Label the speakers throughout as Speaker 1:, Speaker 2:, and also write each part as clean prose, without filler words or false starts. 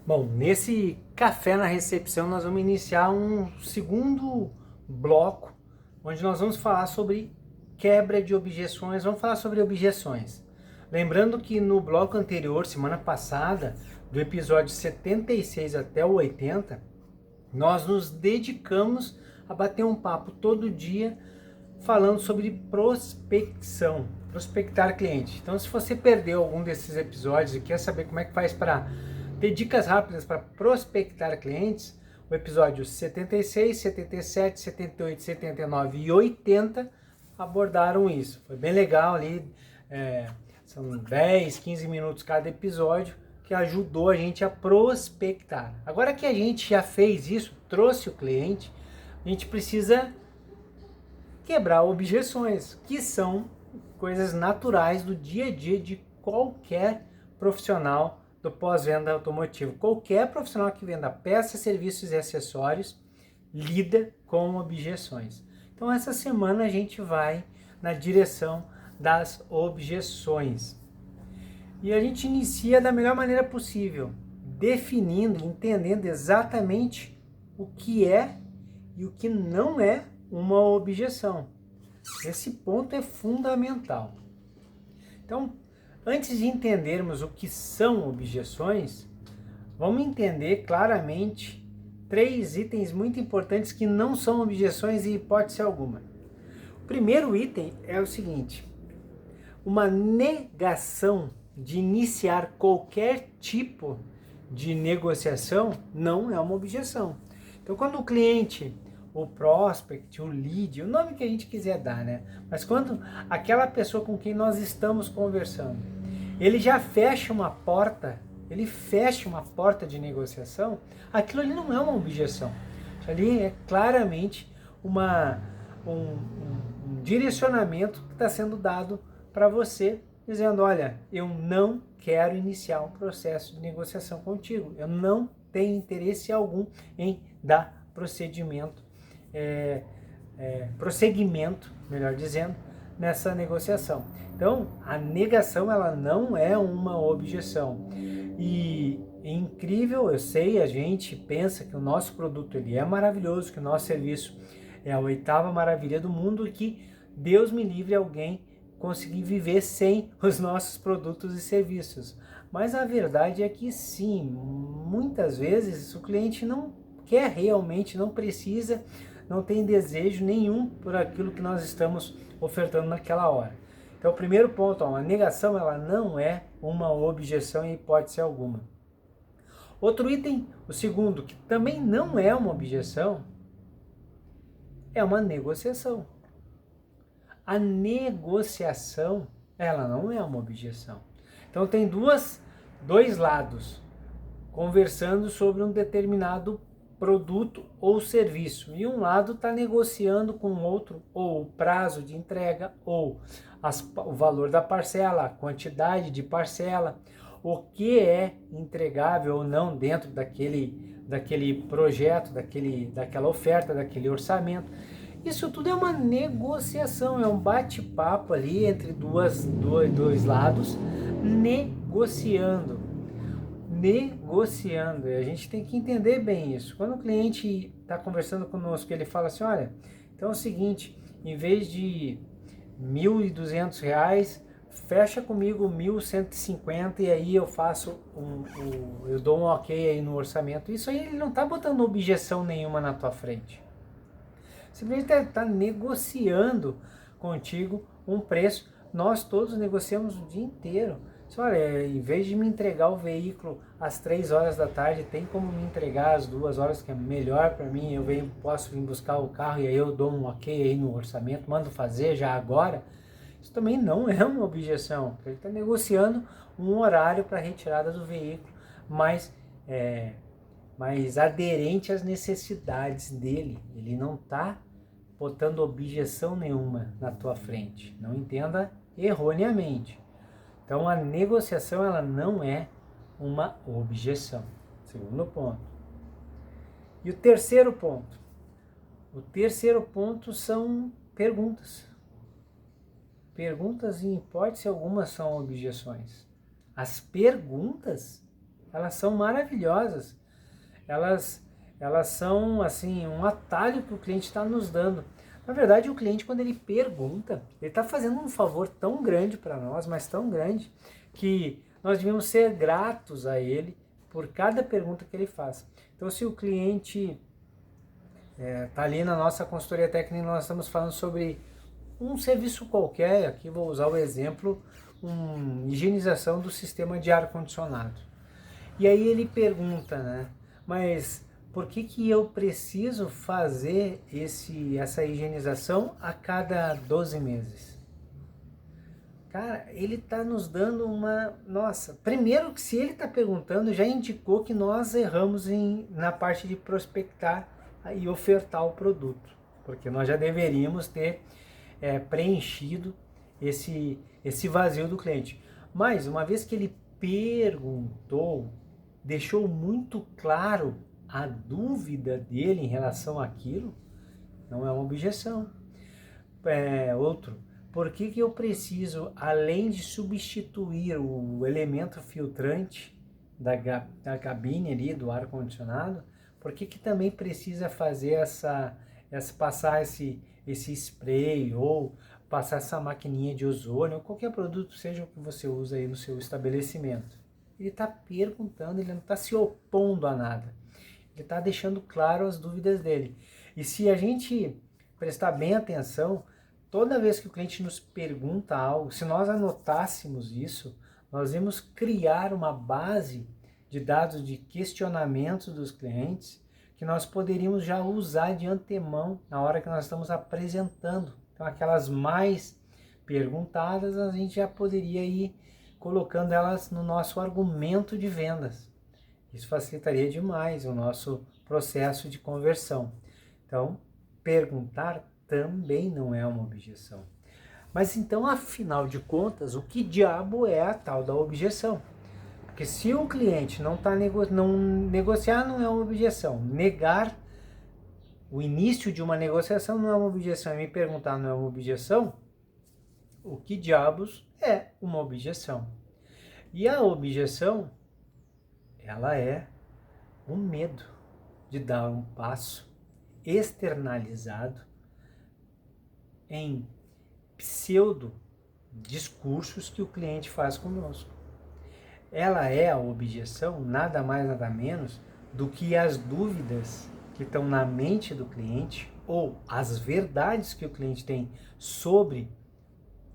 Speaker 1: Bom, nesse café na recepção nós vamos iniciar um segundo bloco, onde nós vamos falar sobre quebra de objeções, vamos falar sobre objeções. Lembrando que no bloco anterior, semana passada, do episódio 76 até o 80, nós nos dedicamos a bater um papo todo dia falando sobre prospecção, prospectar cliente. Então, se você perdeu algum desses episódios e quer saber como é que faz para ter dicas rápidas para prospectar clientes, o episódio 76, 77, 78, 79 e 80 abordaram isso. Foi bem legal ali, são 10, 15 minutos cada episódio, que ajudou a gente a prospectar. Agora que a gente já fez isso, trouxe o cliente, a gente precisa quebrar objeções, que são coisas naturais do dia a dia de qualquer profissional do pós-venda automotivo. Qualquer profissional que venda peças, serviços e acessórios lida com objeções. Então essa semana a gente vai na direção das objeções. E a gente inicia da melhor maneira possível, definindo, entendendo exatamente o que é e o que não é uma objeção. Esse ponto é fundamental. Então, antes de entendermos o que são objeções, vamos entender claramente 3 itens muito importantes que não são objeções em hipótese alguma. O primeiro item é o seguinte: uma negação de iniciar qualquer tipo de negociação não é uma objeção. Então, quando o cliente, o prospect, o lead, o nome que a gente quiser dar, né? Mas quando aquela pessoa com quem nós estamos conversando, ele já fecha uma porta, de negociação, aquilo ali não é uma objeção. Ali é claramente um direcionamento que está sendo dado para você, dizendo: olha, eu não quero iniciar um processo de negociação contigo, eu não tenho interesse algum em dar prosseguimento, melhor dizendo, nessa negociação. Então, a negação, ela não é uma objeção. E é incrível, eu sei, a gente pensa que o nosso produto ele é maravilhoso, que o nosso serviço é a 8ª maravilha do mundo e que Deus me livre alguém conseguir viver sem os nossos produtos e serviços. Mas a verdade é que sim, muitas vezes o cliente não quer realmente, não precisa, não tem desejo nenhum por aquilo que nós estamos ofertando naquela hora. Então, o primeiro ponto, a negação, ela não é uma objeção em hipótese alguma. Outro item, o segundo, que também não é uma objeção, é uma negociação. A negociação, ela não é uma objeção. Então, tem dois lados conversando sobre um determinado produto ou serviço. E um lado está negociando com o outro, ou o prazo de entrega, ou o valor da parcela, a quantidade de parcela, o que é entregável ou não dentro daquele projeto, daquela oferta, daquele orçamento. Isso tudo é uma negociação, é um bate-papo ali entre dois lados, negociando. E a gente tem que entender bem isso. Quando o cliente está conversando conosco, ele fala assim: olha, então é o seguinte, em vez de R$1.200, fecha comigo 1.150 e aí eu faço eu dou um ok aí no orçamento. Isso aí ele não está botando objeção nenhuma na tua frente. Simplesmente está negociando contigo um preço. Nós todos negociamos o dia inteiro. Olha, em vez de me entregar o veículo às 3 horas da tarde, tem como me entregar às 2 horas, que é melhor para mim, posso vir buscar o carro e aí eu dou um ok aí no orçamento, mando fazer já agora. Isso também não é uma objeção. Ele está negociando um horário para retirada do veículo, mais aderente às necessidades dele. Ele não está botando objeção nenhuma na tua frente. Não entenda erroneamente. Então, a negociação, ela não é uma objeção. Segundo ponto. E o terceiro ponto? O terceiro ponto são perguntas. Perguntas, em hipótese alguma, são objeções. As perguntas Elas são maravilhosas. Elas, elas são assim um atalho que o cliente está nos dando. Na verdade, o cliente, quando ele pergunta, ele está fazendo um favor tão grande para nós, mas tão grande, que nós devemos ser gratos a ele por cada pergunta que ele faz. Então, se o cliente está ali na nossa consultoria técnica, nós estamos falando sobre um serviço qualquer, aqui vou usar o exemplo, higienização do sistema de ar-condicionado. E aí ele pergunta, né, mas por que eu preciso fazer essa higienização a cada 12 meses? Cara, ele está nos dando uma... Nossa, primeiro que se ele está perguntando, já indicou que nós erramos na parte de prospectar e ofertar o produto. Porque nós já deveríamos ter preenchido esse vazio do cliente. Mas, uma vez que ele perguntou, deixou muito claro a dúvida dele em relação àquilo, não é uma objeção. Outro, por que eu preciso, além de substituir o elemento filtrante da cabine ali, do ar-condicionado, por que também precisa fazer passar esse spray ou passar essa maquininha de ozônio, ou qualquer produto seja o que você usa aí no seu estabelecimento? Ele está perguntando, ele não está se opondo a nada. Ele está deixando claro as dúvidas dele. E se a gente prestar bem atenção, toda vez que o cliente nos pergunta algo, se nós anotássemos isso, nós vamos criar uma base de dados de questionamentos dos clientes que nós poderíamos já usar de antemão na hora que nós estamos apresentando. Então, aquelas mais perguntadas, a gente já poderia ir colocando elas no nosso argumento de vendas. Isso facilitaria demais o nosso processo de conversão. Então, perguntar também não é uma objeção. Mas então, afinal de contas, o que diabo é a tal da objeção? Porque se o cliente não está negociar não é uma objeção. Negar o início de uma negociação não é uma objeção. E me perguntar não é uma objeção? O que diabos é uma objeção? E a objeção, ela é o medo de dar um passo externalizado em pseudo discursos que o cliente faz conosco. Ela é a objeção nada mais nada menos do que as dúvidas que estão na mente do cliente ou as verdades que o cliente tem sobre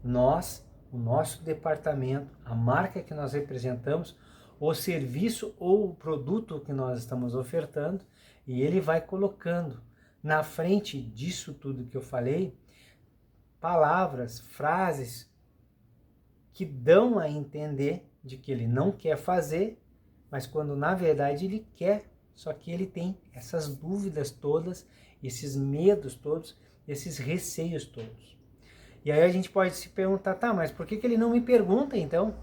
Speaker 1: nós, o nosso departamento, a marca que nós representamos, o serviço ou o produto que nós estamos ofertando, e ele vai colocando na frente disso tudo que eu falei palavras, frases que dão a entender de que ele não quer fazer, mas quando na verdade ele quer, só que ele tem essas dúvidas todas, esses medos todos, esses receios todos. E aí a gente pode se perguntar, tá, mas por que ele não me pergunta então?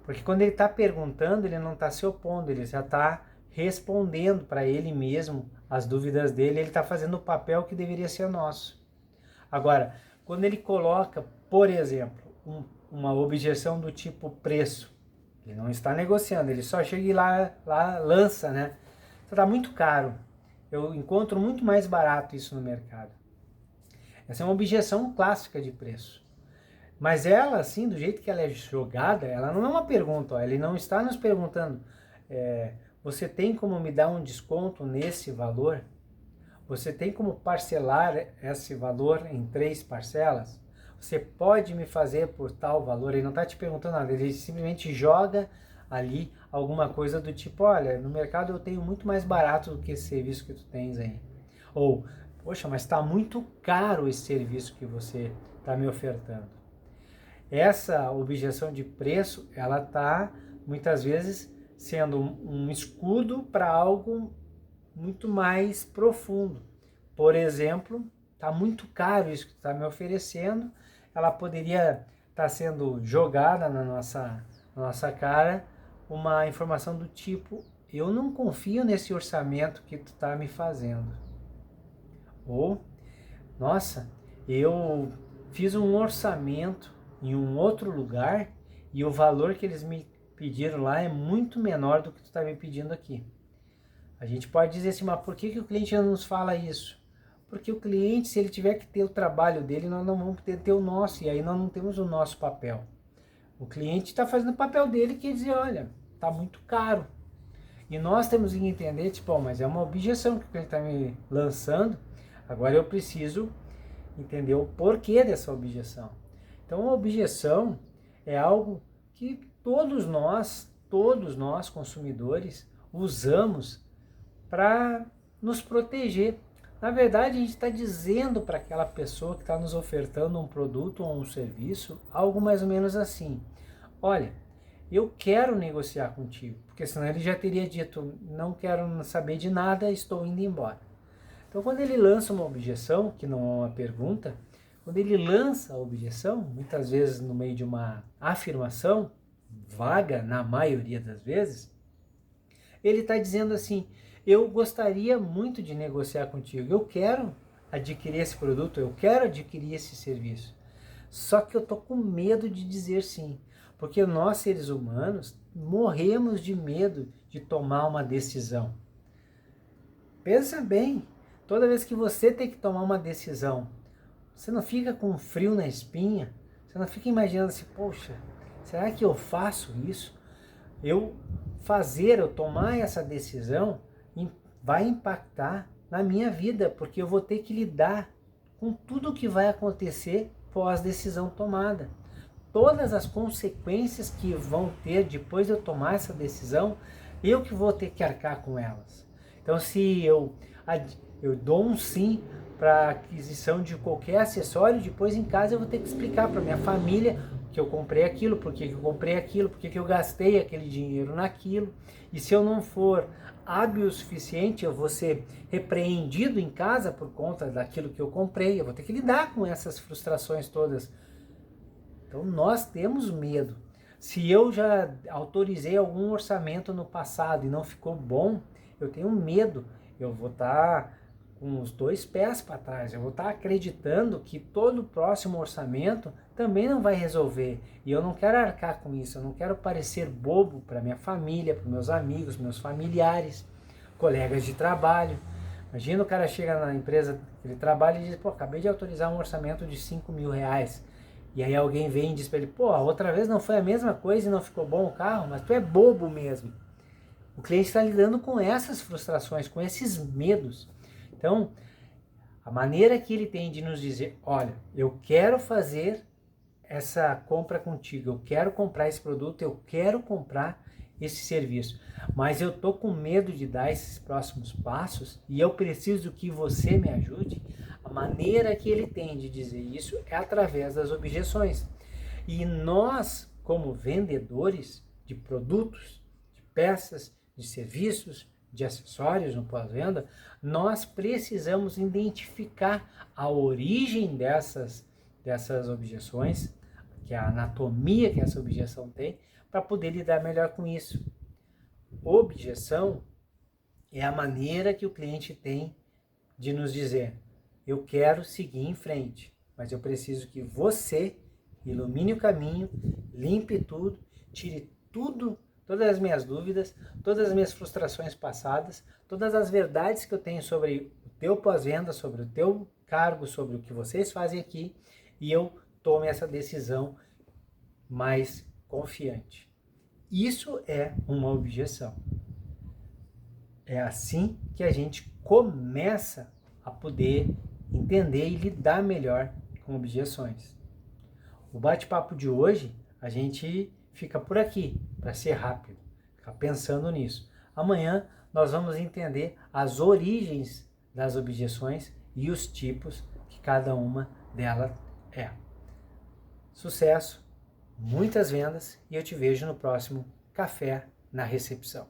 Speaker 1: Porque quando ele está perguntando, ele não está se opondo, ele já está respondendo para ele mesmo as dúvidas dele, ele está fazendo o papel que deveria ser nosso. Agora, quando ele coloca, por exemplo, uma objeção do tipo preço, ele não está negociando, ele só chega e lá lança, né? Está muito caro, eu encontro muito mais barato isso no mercado. Essa é uma objeção clássica de preço. Mas ela, assim, do jeito que ela é jogada, ela não é uma pergunta, ó, ele não está nos perguntando, você tem como me dar um desconto nesse valor? Você tem como parcelar esse valor em 3 parcelas? Você pode me fazer por tal valor? Ele não está te perguntando nada, ele simplesmente joga ali alguma coisa do tipo, olha, no mercado eu tenho muito mais barato do que esse serviço que tu tens aí. Ou, poxa, mas está muito caro esse serviço que você está me ofertando. Essa objeção de preço, ela está muitas vezes sendo um escudo para algo muito mais profundo. Por exemplo, está muito caro isso que tu está me oferecendo, ela poderia estar sendo jogada na nossa cara uma informação do tipo, eu não confio nesse orçamento que tu está me fazendo. Ou, nossa, eu fiz um orçamento em um outro lugar e o valor que eles me pediram lá é muito menor do que tu está me pedindo aqui. A gente pode dizer assim, mas por que o cliente não nos fala isso? Porque o cliente, se ele tiver que ter o trabalho dele, nós não vamos ter o nosso, e aí nós não temos o nosso papel. O cliente está fazendo o papel dele, que é dizer, olha, está muito caro. E nós temos que entender, tipo, mas é uma objeção que ele está me lançando, agora eu preciso entender o porquê dessa objeção. Então a objeção é algo que todos nós consumidores, usamos para nos proteger. Na verdade, a gente está dizendo para aquela pessoa que está nos ofertando um produto ou um serviço, algo mais ou menos assim, olha, eu quero negociar contigo, porque senão ele já teria dito, não quero saber de nada, estou indo embora. Então, quando ele lança uma objeção, que não é uma pergunta, quando ele lança a objeção, muitas vezes no meio de uma afirmação, vaga na maioria das vezes, ele está dizendo assim, eu gostaria muito de negociar contigo, eu quero adquirir esse produto, eu quero adquirir esse serviço, só que eu estou com medo de dizer sim, porque nós seres humanos morremos de medo de tomar uma decisão. Pensa bem, toda vez que você tem que tomar uma decisão, você não fica com frio na espinha, você não fica imaginando assim, poxa, será que eu faço isso? Eu tomar essa decisão vai impactar na minha vida, porque eu vou ter que lidar com tudo o que vai acontecer pós decisão tomada. Todas as consequências que vão ter depois de eu tomar essa decisão, eu que vou ter que arcar com elas. Então, se eu dou um sim para aquisição de qualquer acessório, depois em casa eu vou ter que explicar para minha família que eu comprei aquilo, por que eu comprei aquilo, por que eu gastei aquele dinheiro naquilo. E se eu não for hábil o suficiente, eu vou ser repreendido em casa por conta daquilo que eu comprei. Eu vou ter que lidar com essas frustrações todas. Então nós temos medo. Se eu já autorizei algum orçamento no passado e não ficou bom, eu tenho medo. Eu vou estar com os dois pés para trás. Eu vou estar acreditando que todo o próximo orçamento também não vai resolver. E eu não quero arcar com isso. Eu não quero parecer bobo para minha família, para meus amigos, meus familiares, colegas de trabalho. Imagina o cara chega na empresa que ele trabalha e diz, pô, acabei de autorizar um orçamento de R$5.000. E aí alguém vem e diz para ele, pô, a outra vez não foi a mesma coisa e não ficou bom o carro, mas tu é bobo mesmo. O cliente está lidando com essas frustrações, com esses medos. Então, a maneira que ele tem de nos dizer, olha, eu quero fazer essa compra contigo, eu quero comprar esse produto, eu quero comprar esse serviço, mas eu tô com medo de dar esses próximos passos e eu preciso que você me ajude. A maneira que ele tem de dizer isso é através das objeções. E nós, como vendedores de produtos, de peças, de serviços, de acessórios no pós-venda, nós precisamos identificar a origem dessas objeções, que é a anatomia que essa objeção tem, para poder lidar melhor com isso. Objeção é a maneira que o cliente tem de nos dizer, eu quero seguir em frente, mas eu preciso que você ilumine o caminho, limpe tudo, tire tudo, todas as minhas dúvidas, todas as minhas frustrações passadas, todas as verdades que eu tenho sobre o teu pós-venda, sobre o teu cargo, sobre o que vocês fazem aqui, e eu tome essa decisão mais confiante. Isso é uma objeção. É assim que a gente começa a poder entender e lidar melhor com objeções. O bate-papo de hoje, a gente fica por aqui, para ser rápido, ficar pensando nisso. Amanhã nós vamos entender as origens das objeções e os tipos que cada uma delas é. Sucesso, muitas vendas e eu te vejo no próximo Café na Recepção.